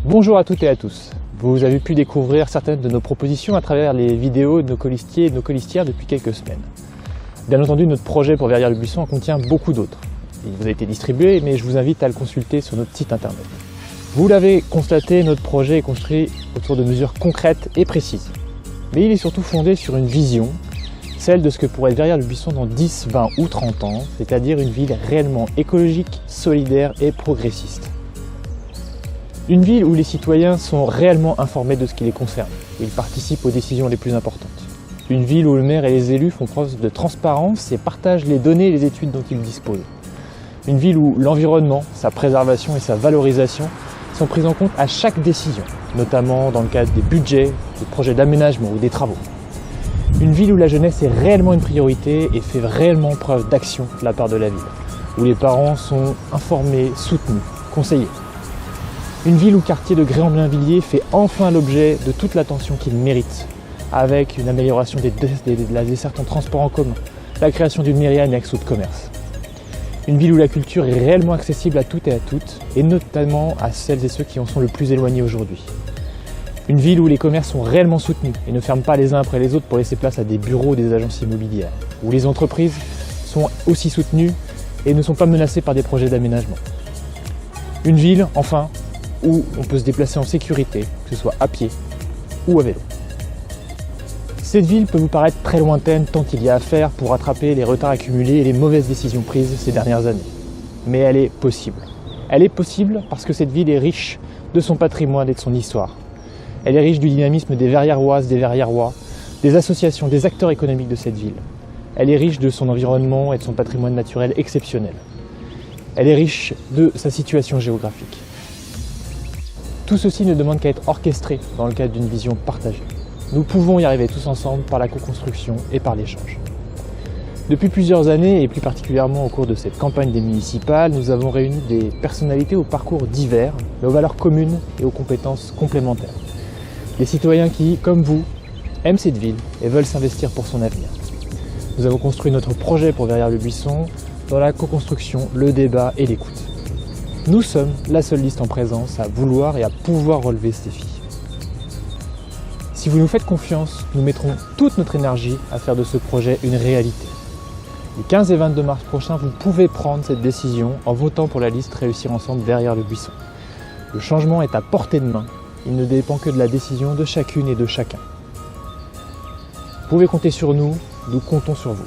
Bonjour à toutes et à tous. Vous avez pu découvrir certaines de nos propositions à travers les vidéos de nos colistiers et de nos colistières depuis quelques semaines. Bien entendu, notre projet pour Verrières-le-Buisson en contient beaucoup d'autres. Il vous a été distribué, mais je vous invite à le consulter sur notre site internet. Vous l'avez constaté, notre projet est construit autour de mesures concrètes et précises. Mais il est surtout fondé sur une vision, celle de ce que pourrait être Verrières-le-Buisson dans 10, 20 ou 30 ans, c'est-à-dire une ville réellement écologique, solidaire et progressiste. Une ville où les citoyens sont réellement informés de ce qui les concerne, où ils participent aux décisions les plus importantes. Une ville où le maire et les élus font preuve de transparence et partagent les données et les études dont ils disposent. Une ville où l'environnement, sa préservation et sa valorisation sont prises en compte à chaque décision, notamment dans le cadre des budgets, des projets d'aménagement ou des travaux. Une ville où la jeunesse est réellement une priorité et fait réellement preuve d'action de la part de la ville, où les parents sont informés, soutenus, conseillés. Une ville où le quartier de Gréan-Blainvilliers fait enfin l'objet de toute l'attention qu'il mérite, avec une amélioration de la desserte en transport en commun, la création d'une mairie annexe ou de commerce. Une ville où la culture est réellement accessible à toutes et à toutes, et notamment à celles et ceux qui en sont le plus éloignés aujourd'hui. Une ville où les commerces sont réellement soutenus et ne ferment pas les uns après les autres pour laisser place à des bureaux ou des agences immobilières. Où les entreprises sont aussi soutenues et ne sont pas menacées par des projets d'aménagement. Une ville, enfin, où on peut se déplacer en sécurité, que ce soit à pied ou à vélo. Cette ville peut vous paraître très lointaine tant il y a à faire pour rattraper les retards accumulés et les mauvaises décisions prises ces dernières années. Mais elle est possible. Elle est possible parce que cette ville est riche de son patrimoine et de son histoire. Elle est riche du dynamisme des Verriéroises, des Verriérois, des associations, des acteurs économiques de cette ville. Elle est riche de son environnement et de son patrimoine naturel exceptionnel. Elle est riche de sa situation géographique. Tout ceci ne demande qu'à être orchestré dans le cadre d'une vision partagée. Nous pouvons y arriver tous ensemble par la co-construction et par l'échange. Depuis plusieurs années, et plus particulièrement au cours de cette campagne des municipales, nous avons réuni des personnalités aux parcours divers, mais aux valeurs communes et aux compétences complémentaires. Des citoyens qui, comme vous, aiment cette ville et veulent s'investir pour son avenir. Nous avons construit notre projet pour Verrières-le-Buisson dans la co-construction, le débat et l'écoute. Nous sommes la seule liste en présence à vouloir et à pouvoir relever ces défis. Si vous nous faites confiance, nous mettrons toute notre énergie à faire de ce projet une réalité. Les 15 et 22 mars prochains, vous pouvez prendre cette décision en votant pour la liste Réussir ensemble Verrières-le-Buisson. Le changement est à portée de main. Il ne dépend que de la décision de chacune et de chacun. Vous pouvez compter sur nous, nous comptons sur vous.